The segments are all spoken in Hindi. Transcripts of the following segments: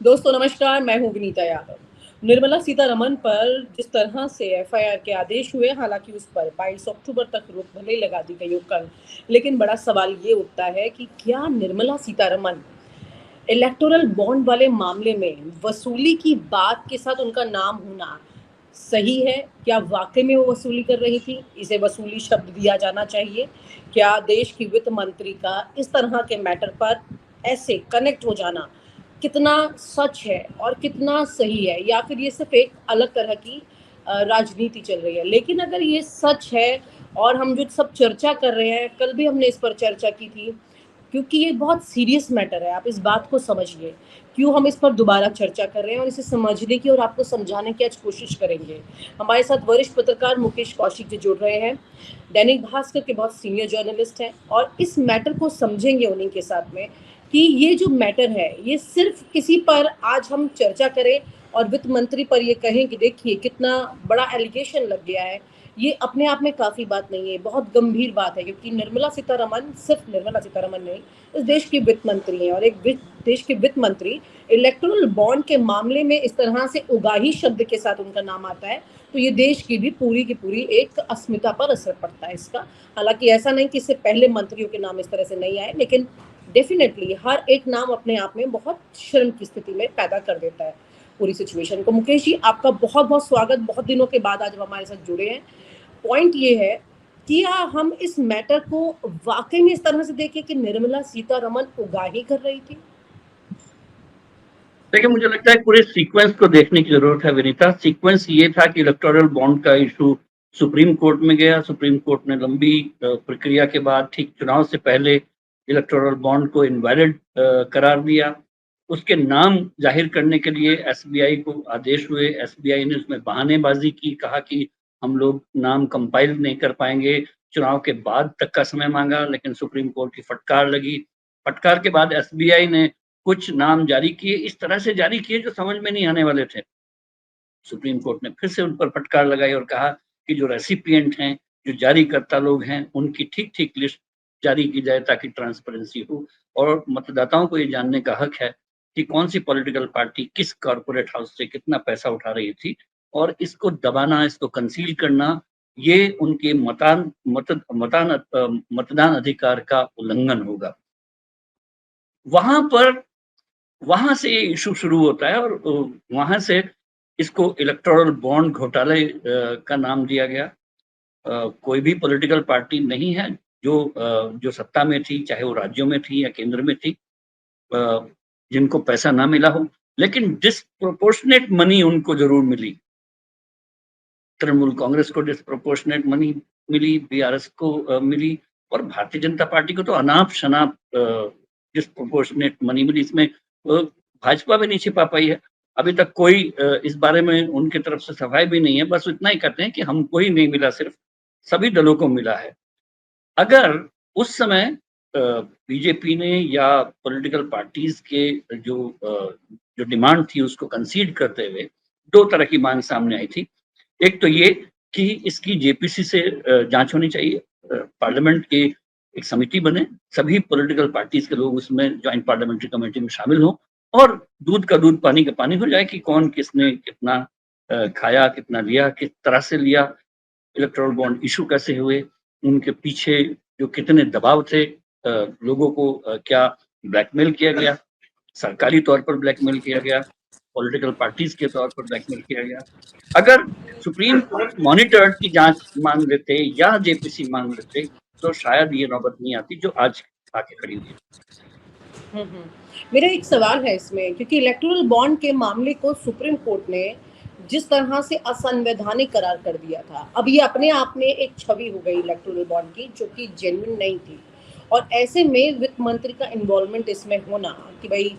दोस्तों नमस्कार, मैं हूँ विनीता यादव। निर्मला सीतारमण पर जिस तरह से एफआईआर के आदेश हुए, हालांकि उस पर 22 अक्टूबर तक रोक भले ही लगा दी गई हो कल, लेकिन बड़ा सवाल ये उठता है कि क्या निर्मला सीतारमण इलेक्टोरल बॉन्ड वाले मामले में वसूली की बात के साथ उनका नाम होना सही है? क्या वाकई में वो वसूली कर रही थी? इसे वसूली शब्द दिया जाना चाहिए? क्या देश की वित्त मंत्री का इस तरह के मैटर पर ऐसे कनेक्ट हो जाना कितना सच है और कितना सही है, या फिर ये सिर्फ एक अलग तरह की राजनीति चल रही है? लेकिन अगर ये सच है और हम जो सब चर्चा कर रहे हैं, कल भी हमने इस पर चर्चा की थी, क्योंकि ये बहुत सीरियस मैटर है, आप इस बात को समझिए। क्यों हम इस पर दोबारा चर्चा कर रहे हैं और इसे समझने की और आपको समझाने की आज कोशिश करेंगे। हमारे साथ वरिष्ठ पत्रकार मुकेश कौशिक जी जुड़ रहे हैं, दैनिक भास्कर के बहुत सीनियर जर्नलिस्ट हैं, और इस मैटर को समझेंगे उन्हीं के साथ में कि ये जो मैटर है, ये सिर्फ किसी पर आज हम चर्चा करें और वित्त मंत्री पर ये कहें कि देखिए कितना बड़ा एलिगेशन लग गया है, ये अपने आप में काफ़ी बात नहीं है, बहुत गंभीर बात है। क्योंकि निर्मला सीतारमण सिर्फ निर्मला सीतारमण नहीं, इस देश की वित्त मंत्री हैं, और एक देश के वित्त मंत्री इलेक्टोरल बॉन्ड के मामले में इस तरह से उगाही शब्द के साथ उनका नाम आता है, तो ये देश की भी पूरी एक अस्मिता पर असर पड़ता है इसका। हालांकि ऐसा नहीं कि इससे पहले मंत्रियों के नाम इस तरह से नहीं आए, लेकिन डेफिनेटली हर एक नाम अपने आप में बहुत शर्म की स्थिति में पैदा कर देता है पूरी सिचुएशन को। मुकेश जी, आपका बहुत बहुत स्वागत, बहुत दिनों के बाद आज हमारे साथ जुड़े हैं। पॉइंट ये है कि हम इस मैटर को वाकई में इस तरह से देखें कि निर्मला सीतारमण उगाही कर रही थी। देखिए, मुझे लगता है पूरे सीक्वेंस को देखने की जरूरत है विनीता। सीक्वेंस ये था कि इलेक्टोरल बॉन्ड का इशू सुप्रीम कोर्ट में गया। सुप्रीम कोर्ट ने लंबी प्रक्रिया के बाद ठीक चुनाव से पहले इलेक्टोरल बॉन्ड को इनवैलिड करार दिया। उसके नाम जाहिर करने के लिए एसबीआई को आदेश हुए। एसबीआई ने उसमें बहानेबाजी की, कहा कि हम लोग नाम कंपाइल नहीं कर पाएंगे। चुनाव के बाद तक का समय मांगा, लेकिन सुप्रीम कोर्ट की फटकार लगी। फटकार के बाद एसबीआई ने कुछ नाम जारी किए, इस तरह से जारी किए जो समझ में नहीं आने वाले थे। सुप्रीम कोर्ट ने फिर से उन पर फटकार लगाई और कहा कि जो रेसिपिएंट हैं, जो जारीकर्ता लोग हैं, उनकी ठीक ठीक लिस्ट जारी की जाए ताकि ट्रांसपेरेंसी हो और मतदाताओं को ये जानने का हक है कि कौन सी पॉलिटिकल पार्टी किस कॉर्पोरेट हाउस से कितना पैसा उठा रही थी, और इसको दबाना, इसको कंसील करना, ये उनके मतदान अधिकार का उल्लंघन होगा। वहां से ये इशू शुरू होता है और वहां से इसको इलेक्टोरल बॉन्ड घोटाले का नाम दिया गया। कोई भी पॉलिटिकल पार्टी नहीं है जो सत्ता में थी, चाहे वो राज्यों में थी या केंद्र में थी, जिनको पैसा ना मिला हो, लेकिन डिस्प्रोपोर्शनेट मनी उनको जरूर मिली। तृणमूल कांग्रेस को डिस्प्रोपोर्शनेट मनी मिली, बीआरएस को मिली, और भारतीय जनता पार्टी को तो अनाप शनाप डिस्प्रोपोर्शनेट मनी मिली। इसमें भाजपा भी नहीं छिपा पाई है। अभी तक कोई इस बारे में उनकी तरफ से सफाई भी नहीं है, बस इतना ही कहते हैं कि हमको ही नहीं मिला, सिर्फ सभी दलों को मिला है। अगर उस समय बीजेपी ने या पॉलिटिकल पार्टीज के जो डिमांड थी उसको कंसीड करते हुए दो तरह की मांग सामने आई थी। एक तो ये कि इसकी जेपीसी से जांच होनी चाहिए, पार्लियामेंट की एक समिति बने, सभी पॉलिटिकल पार्टीज के लोग उसमें ज्वाइंट पार्लियामेंट्री कमेटी में शामिल हों, और दूध का दूध पानी का पानी हो जाए कि कौन किसने कितना खाया, कितना लिया, किस तरह से लिया, इलेक्टोरल बॉन्ड इशू कैसे हुए, उनके पीछे जो कितने दबाव थे, लोगों को क्या ब्लैकमेल किया गया, सरकारी तौर पर ब्लैकमेल किया गया, पॉलिटिकल पार्टीज के तौर पर ब्लैकमेल किया गया। अगर सुप्रीम कोर्ट मॉनिटर्ड की जांच मांग लेते या जेपीसी मांग लेते तो शायद ये नौबत नहीं आती जो आज आके खड़ी हुई है। मेरा एक सवाल है इसमें, क्योंकि इलेक्टोरल बॉन्ड के मामले को सुप्रीम कोर्ट ने जिस तरह से असंवैधानिक करार कर दिया था, अब ये अपने आप में एक छवि हो गई इलेक्टोरल बॉन्ड की, जो कि जेन्युइन नहीं थी। और ऐसे में वित्त मंत्री का इन्वॉल्वमेंट इसमें होना कि भाई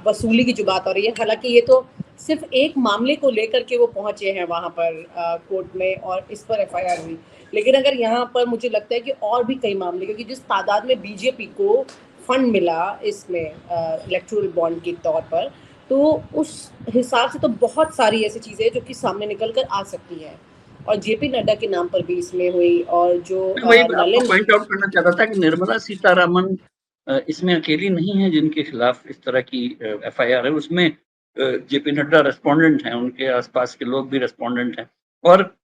वसूली की जो बात हो रही है, हालांकि ये तो सिर्फ एक मामले को लेकर के वो पहुंचे हैं वहां पर कोर्ट में और इस पर एफआईआर हुई, लेकिन अगर यहाँ पर मुझे लगता है कि और भी कई मामले, क्योंकि जिस तादाद में बीजेपी को फंड मिला इसमें इलेक्टोरल बॉन्ड के तौर पर, तो उस हिसाब से तो बहुत सारी ऐसी चीज़ें जो कि सामने निकल कर आ सकती हैं, और जेपी नड्डा के नाम पर भी इसमें हुई, और जो वही आपको पॉइंट आउट करना चाहता था कि निर्मला सीतारमण इसमें अकेली नहीं है जिनके खिलाफ इस तरह की एफआईआर है, उसमें जेपी नड्डा रेस्पोंडेंट हैं, उनके आसपास के लोग भी रेस्पोंडेंट हैं और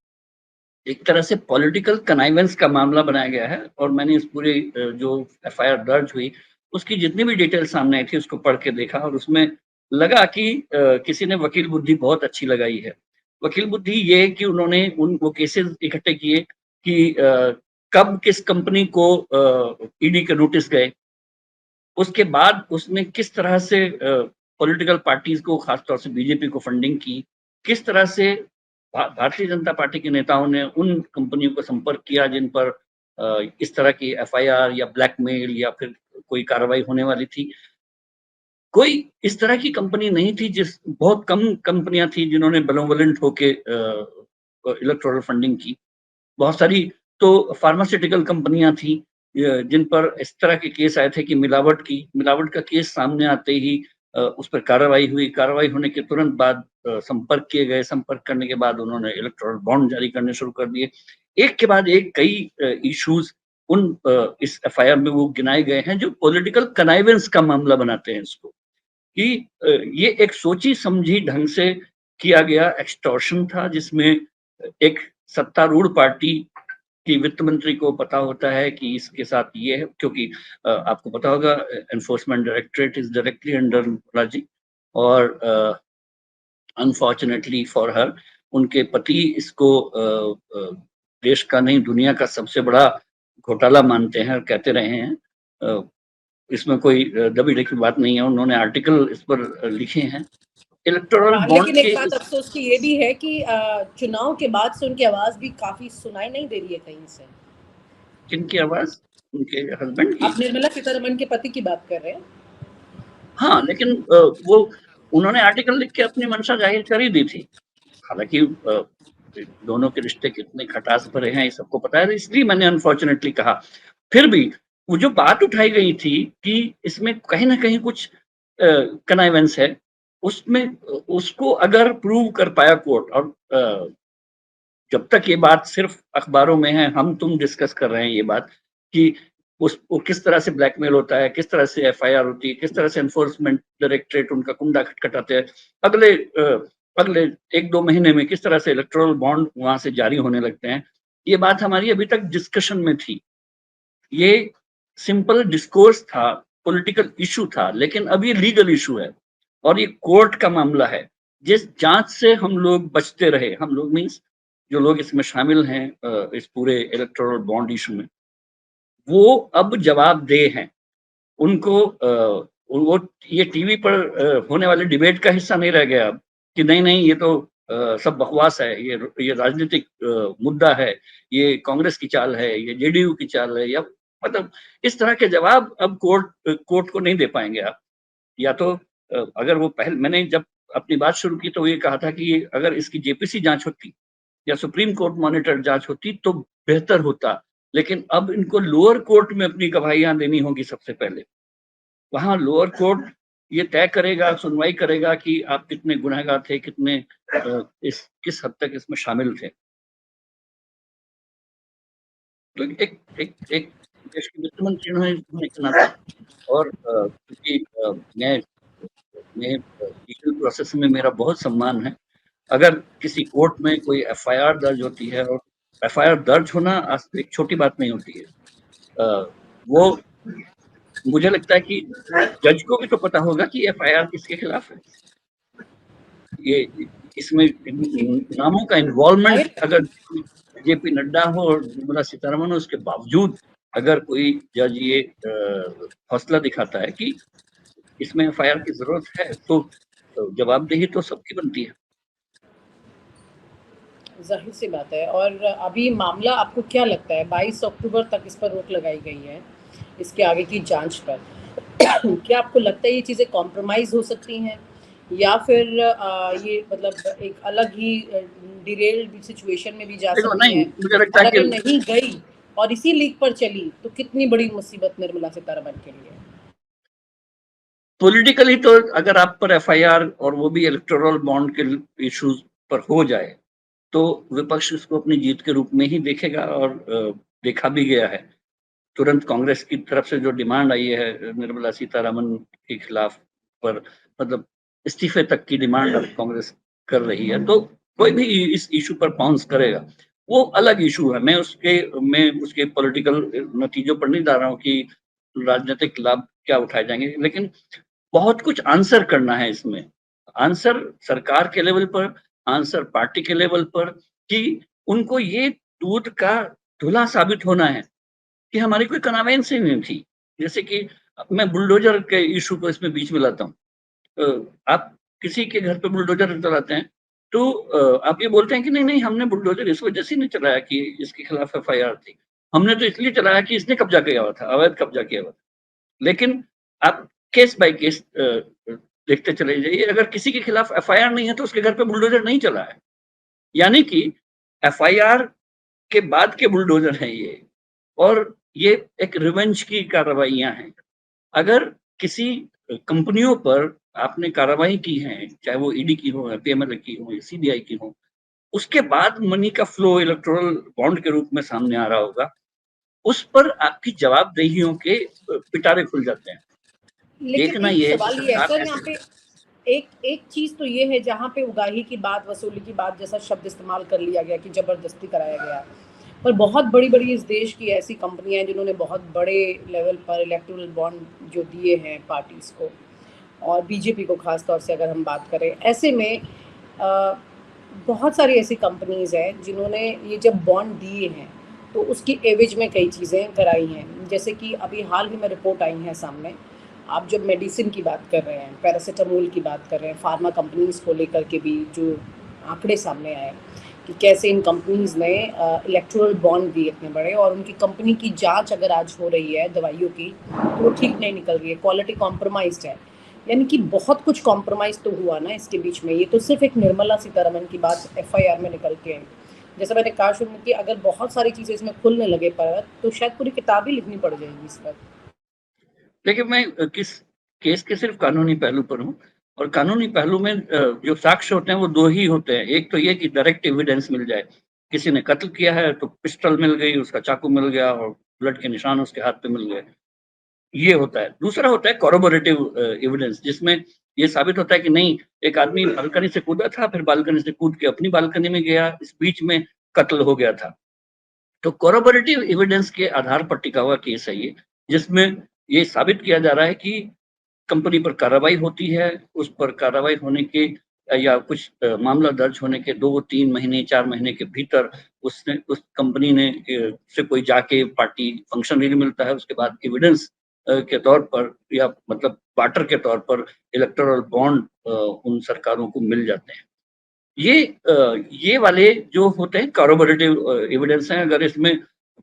एक तरह से पॉलिटिकल कनाइवेंस का मामला बनाया गया है। और मैंने इस पूरे जो एफआईआर दर्ज हुई, उसकी जितनी भी डिटेल सामने आई थी उसको पढ़ के देखा और उसमें लगा कि किसी ने वकील बुद्धि बहुत अच्छी लगाई है। वकील बुद्धि ये कि उन्होंने वो केसेस इकट्ठे किए कि कब किस कंपनी को ईडी के नोटिस गए, उसके बाद उसने किस तरह से पॉलिटिकल पार्टीज को, खासतौर से बीजेपी को फंडिंग की, किस तरह से भारतीय जनता पार्टी के नेताओं ने उन कंपनियों को संपर्क किया जिन पर इस तरह की एफआईआर या ब्लैकमेल या फिर कोई कार्रवाई होने वाली थी। कोई इस तरह की कंपनी नहीं थी, बहुत कम कंपनियां थी जिन्होंने बेनोवोलेंट होके इलेक्टोरल फंडिंग की। बहुत सारी तो फार्मास्यूटिकल कंपनियां थी जिन पर इस तरह के केस आए थे कि मिलावट का केस सामने आते ही उस पर कार्रवाई हुई। कार्रवाई होने के तुरंत बाद संपर्क किए गए, संपर्क करने के बाद उन्होंने इलेक्टोरल बॉन्ड जारी करने शुरू कर दिए। एक के बाद एक कई इश्यूज इस एफआईआर में वो गिनाए गए हैं जो पॉलिटिकल कनाइवेंस का मामला बनाते हैं इसको, कि ये एक सोची समझी ढंग से किया गया एक्सटॉर्शन था, जिसमें एक सत्तारूढ़ पार्टी कि वित्त मंत्री को पता होता है कि इसके साथ ये है, क्योंकि आपको पता होगा Enforcement Directorate is directly under Nirmala ji और अनफॉर्चुनेटली फॉर हर उनके पति इसको देश का नहीं दुनिया का सबसे बड़ा घोटाला मानते हैं और कहते रहे हैं। इसमें कोई दबी लिखी बात नहीं है, उन्होंने आर्टिकल इस पर लिखे हैं। इलेक्टोरल बॉन्ड लेकिन के एक बात अफसोस की ये भी है कि चुनाव के बाद से उनकी आवाज भी काफी सुनाई नहीं दे रही है कहीं से। किनकी आवाज? उनके हस्बैंड की? आप निर्मला सीतारमण के पति की बात कर रहे हैं? हाँ, लेकिन वो उन्होंने आर्टिकल लिख के अपनी मंशा जाहिर कर ही दी थी। हालांकि दोनों के रिश्ते कितने खटास भरे हैं ये सबको पता है, इसलिए मैंने अनफॉर्चुनेटली कहा। फिर भी वो जो बात उठाई गई थी कि इसमें कहीं ना कहीं कुछ कनाइवेंस है, उसमें उसको अगर प्रूव कर पाया कोर्ट, और जब तक ये बात सिर्फ अखबारों में है, हम तुम डिस्कस कर रहे हैं ये बात कि वो किस तरह से ब्लैकमेल होता है, किस तरह से एफआईआर होती है, किस तरह से एनफोर्समेंट डायरेक्टरेट उनका कुंडा खटखटाते हैं, अगले अगले 1-2 महीने में किस तरह से इलेक्टोरल बॉन्ड वहां से जारी होने लगते हैं, ये बात हमारी अभी तक डिस्कशन में थी। ये सिंपल डिस्कोर्स था, पॉलिटिकल इशू था, लेकिन अब ये लीगल इशू है और ये कोर्ट का मामला है। जिस जांच से हम लोग बचते रहे, हम लोग मीन्स जो लोग इसमें शामिल हैं इस पूरे इलेक्टोरल बॉन्ड इशू में, वो अब जवाबदेह हैं। उनको वो ये टीवी पर होने वाले डिबेट का हिस्सा नहीं रह गया अब, कि नहीं नहीं ये तो सब बकवास है, ये राजनीतिक मुद्दा है, ये कांग्रेस की चाल है, ये जेडीयू की चाल है, या मतलब इस तरह के जवाब अब कोर्ट को नहीं दे पाएंगे आप। या तो अगर वो पहले मैंने जब अपनी बात शुरू की तो ये कहा था कि अगर इसकी जेपीसी जांच होती या सुप्रीम कोर्ट मॉनिटर जांच होती तो बेहतर होता, लेकिन अब इनको लोअर कोर्ट में अपनी गवाहियां देनी होगी सबसे पहले। वहां लोअर कोर्ट ये तय करेगा, सुनवाई करेगा कि आप कितने गुनहगार थे, कितने किस हद तक इसमें शामिल थे। तो एक देश के वित्त मंत्री होने के नाते और क्योंकि मैं लीगल प्रोसेस में मेरा बहुत सम्मान है, अगर किसी कोर्ट में कोई एफआईआर दर्ज होती है, और एफआईआर दर्ज होना एक छोटी बात नहीं होती है, वो मुझे लगता है कि जज को भी तो पता होगा कि एफआईआर किसके खिलाफ है। ये इसमें नामों का इन्वॉल्वमेंट अगर जेपी नड्डा हो और निर्मला सीतारमण हो, उसके बावजूद अगर कोई जज ये हौसला दिखाता है कि इसमें एफआईआर की जरूरत है, तो जवाबदेही तो सबकी बनती है। जाहिर सी बात है। और अभी मामला आपको क्या लगता है, 22 अक्टूबर तक इस पर रोक लगाई गई है इसके आगे की जांच पर क्या आपको लगता है ये चीज़ें कॉम्प्रोमाइज़ हो सकती हैं, या फिर ये मतलब एक अलग ही डिरेल्ड सिचुएशन में भी जा देखो सकती नहीं, हैं? मुझे लगता और है अगर कि नहीं गई और इसी लीक पर चली तो कितनी बड़ी मुसीबत निर्मला सीतारमण के लिए? पॉलिटिकली तो अगर आप पर एफआईआर और वो भी इलेक्टोरल बॉन्ड के इश्यूज पर हो जाए, तो विपक्ष इसको अपनी जीत के रूप में ही देखेगा, और देखा भी गया है। तुरंत कांग्रेस की तरफ से जो डिमांड आई है निर्मला सीतारमन के खिलाफ पर, मतलब इस्तीफे तक की डिमांड अब कांग्रेस कर रही है, तो कोई भी इस इशू पर पाउंस करेगा, वो अलग इशू है। मैं उसके पॉलिटिकल नतीजों पर नहीं जा रहा हूँ कि राजनीतिक लाभ क्या उठाए जाएंगे, लेकिन बहुत कुछ आंसर करना है इसमें। आंसर सरकार के लेवल पर, आंसर पार्टी के लेवल पर, कि उनको ये दूध का धुला साबित होना है कि हमारी कोई कन्वेंस ही नहीं थी। जैसे कि मैं बुलडोजर के इशू को इसमें बीच में लाता हूँ। आप किसी के घर पे बुलडोजर चलाते हैं, तो आप ये बोलते हैं कि नहीं नहीं, हमने बुलडोजर इस वजह से नहीं चलाया कि इसके खिलाफ एफआईआर थी, हमने तो इसलिए चलाया कि इसने कब्जा किया हुआ था, अवैध कब्जा किया हुआ था। लेकिन आप केस बाय केस देखते चले जाइए, अगर किसी के खिलाफ एफआईआर नहीं है तो उसके घर पे बुलडोजर नहीं चला है, यानी कि एफआईआर के बाद के बुलडोजर हैं ये, और ये एक रिवेंज की कार्रवाइयां हैं। अगर किसी कंपनियों पर आपने कार्रवाई की है, चाहे वो ईडी की हो, पीएमएल की हो या सीबीआई की हो, उसके बाद मनी का फ्लो इलेक्टोरल बॉन्ड के रूप में सामने आ रहा होगा, उस पर आपकी जवाबदेहियों के पिटारे खुल जाते हैं। लेकिन देखना एक ये है कि सवाल ये है सरकार सर, यहाँ ऐसे, पे एक एक चीज तो ये है जहाँ पे उगाही की बात, वसूली की बात जैसा शब्द इस्तेमाल कर लिया गया कि जबरदस्ती कराया गया, पर बहुत बड़ी बड़ी इस देश की ऐसी कंपनियां हैं जिन्होंने बहुत बड़े लेवल पर इलेक्टोरल बॉन्ड जो दिए हैं पार्टीज को, और बीजेपी को खास तौर से अगर हम बात करें, ऐसे में बहुत सारी ऐसी कंपनीज हैं जिन्होंने ये जब बॉन्ड दिए हैं तो उसकी एवज में कई चीज़ें कराई हैं। जैसे कि अभी हाल ही में रिपोर्ट आई हैं सामने, आप जब मेडिसिन की बात कर रहे हैं, पैरासिटामोल की बात कर रहे हैं, फार्मा कंपनीज को लेकर के भी जो आंकड़े सामने आए कि कैसे इन कंपनीज ने इलेक्टोरल बॉन्ड दिए इतने बड़े, और उनकी कंपनी की जांच अगर आज हो रही है दवाइयों की तो वो ठीक नहीं निकल रही है, क्वालिटी कॉम्प्रोमाइज्ड है। यानी कि बहुत कुछ कॉम्प्रोमाइज़ तो हुआ ना इसके बीच में। ये तो सिर्फ एक निर्मला सीतारमन की बात एफआईआर में निकल के आई। जैसा मैंने कहा शुरू में कि अगर बहुत सारी चीज़ें इसमें खुलने लगे पर, तो शायद पूरी किताब ही लिखनी पड़ जाएगी इस पर। देखिए मैं किस केस के सिर्फ कानूनी पहलू पर हूँ, और कानूनी पहलू में जो साक्ष्य होते हैं वो दो ही होते हैं। एक तो ये कि डायरेक्ट एविडेंस मिल जाए, किसी ने कत्ल किया है तो पिस्टल मिल गई, उसका चाकू मिल गया और ब्लड के निशान उसके हाथ पे मिल गए, ये होता है। दूसरा होता है कॉरोबोरेटिव एविडेंस, जिसमें ये साबित होता है कि नहीं, एक आदमी बालकनी से कूदा था, फिर बालकनी से कूद के अपनी बालकनी में गया, इस बीच में कत्ल हो गया था। तो कॉरोबोरेटिव एविडेंस के आधार पर टिका हुआ केस है ये, जिसमें ये साबित किया जा रहा है कि कंपनी पर कार्रवाई होती है, उस पर कार्रवाई होने के या कुछ मामला दर्ज होने के 2-3 महीने 4 महीने के भीतर उसने उस कंपनी ने से कोई जाके पार्टी फंक्शन नहीं मिलता है, उसके बाद एविडेंस के तौर पर या मतलब बार्टर के तौर पर इलेक्टोरल बॉन्ड उन सरकारों को मिल जाते हैं। ये वाले जो होते हैं कॉरोबोरेटिव एविडेंस हैं, अगर इसमें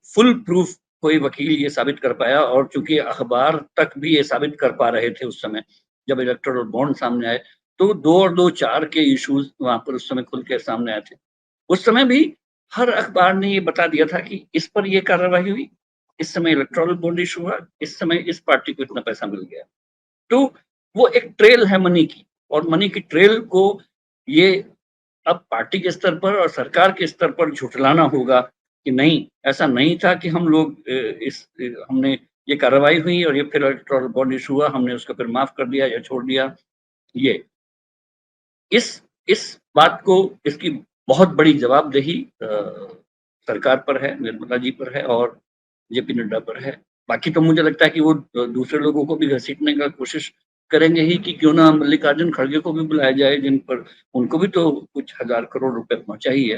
फुल प्रूफ कोई वकील ये साबित कर पाया, और चूंकि अखबार तक भी ये साबित कर पा रहे थे उस समय जब इलेक्टोरल बॉन्ड सामने आए, तो 2 और 2 4 के इश्यूज वहां पर उस समय खुल के सामने आए थे। उस समय भी हर अखबार ने ये बता दिया था कि इस पर ये कार्रवाई हुई, इस समय इलेक्टोरल बॉन्ड इशू हुआ, इस समय इस पार्टी को इतना पैसा मिल गया। तो वो एक ट्रेल है मनी की, और मनी की ट्रेल को ये अब पार्टी के स्तर पर और सरकार के स्तर पर झुठलाना होगा कि नहीं, ऐसा नहीं था कि हम लोग हमने ये कार्रवाई हुई और ये फिर इलेक्टोरल बॉन्ड इशू हुआ, हमने उसको फिर माफ कर दिया या छोड़ दिया। ये इस बात को, इसकी बहुत बड़ी जवाबदेही सरकार पर है, निर्मला जी पर है और जेपी नड्डा पर है। बाकी तो मुझे लगता है कि वो दूसरे लोगों को भी घसीटने का कोशिश करेंगे ही कि क्यों ना मल्लिकार्जुन खड़गे को भी बुलाया जाए, जिन पर उनको भी तो कुछ हजार करोड़ रुपए पहुंचा ही है,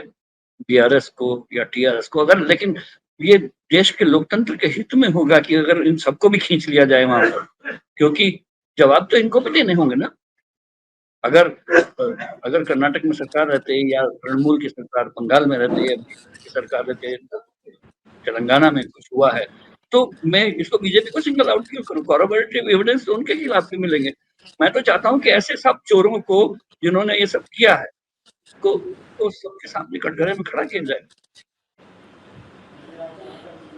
बीआरएस को या टीआरएस को। अगर लेकिन ये देश के लोकतंत्र के हित में होगा कि अगर इन सबको भी खींच लिया जाए वहां पर, क्योंकि जवाब तो इनको भी देने होंगे ना। अगर अगर कर्नाटक में सरकार रहते या तृणमूल की सरकार बंगाल में रहती है, बीजेपी की सरकार रहती है, तेलंगाना में कुछ हुआ है, तो मैं इसको बीजेपी को सिंगल आउट क्यों करूं? कॉरोबोरेटिव एविडेंस तो उनके खिलाफ भी मिलेंगे। मैं तो चाहता हूं कि ऐसे सब चोरों को जिन्होंने ये सब किया है को तो सबके सामने कटघरे में खड़ा किया जाए।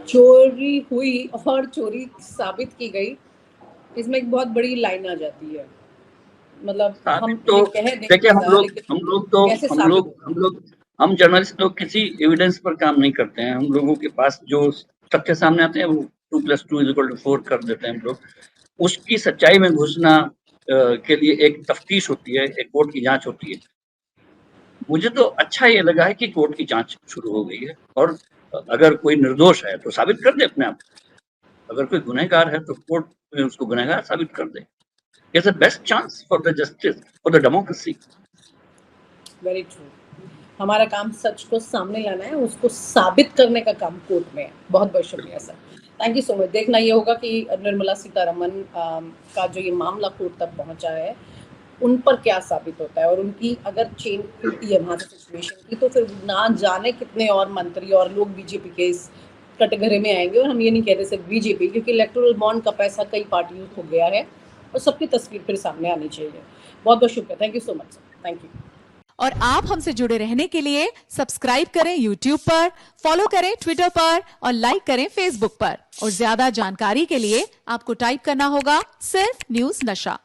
चोरी हुई और चोरी साबित की गई, इसमें एक बहुत बड़ी लाइन आ जाती है। मतलब साबित हम तो ये कह दें देखिए, लेकिन कैसे हम साबित लोग होगा? हम लोग हम जर्नलिस्ट लोग किसी एविडेंस पर काम नहीं करते हैं। हम लोगों के पास जो तथ्य सामने आते हैं वो 2+2=4 कर देते हैं हम लोग, उसकी सच्चाई में घुसना के लिए एक तफ्तीश होती है, एक कोर्ट की जांच होती है। मुझे तो अच्छा ये लगा है कि कोर्ट की जांच शुरू हो गई है और अगर कोई निर्दोष है तो साबित कर दे अपने आप, अगर कोई गुनहगार है तो कोर्ट में उसको गुनहगार साबित कर दे। It's the best chance for the justice, for the democracy. Very true. हमारा काम सच को सामने लाना है, उसको साबित करने का काम कोर्ट में है। बहुत बहुत शुक्रिया sir, thank you so much. देखना ये होगा कि निर्मला सीतारमन का जो ये मामला कोर्ट तक पहुंचा है, उन पर क्या साबित होता है, और उनकी अगर चेन खुलती है वहाँ से सिचुएशन की, तो फिर ना जाने कितने और मंत्री और लोग बीजेपी के इस कटघरे में आएंगे। और हम ये नहीं कहते सिर्फ बीजेपी, क्योंकि इलेक्टोरल बॉन्ड का पैसा कई पार्टियों को गया है और सबकी तस्वीर फिर सामने आनी चाहिए। बहुत बहुत शुक्रिया, thank you so much sir, thank you. और आप हमसे जुड़े रहने के लिए सब्सक्राइब करें YouTube पर, फॉलो करें Twitter पर और लाइक करें Facebook पर। और ज्यादा जानकारी के लिए आपको टाइप करना होगा सिर्फ न्यूज़ नशा।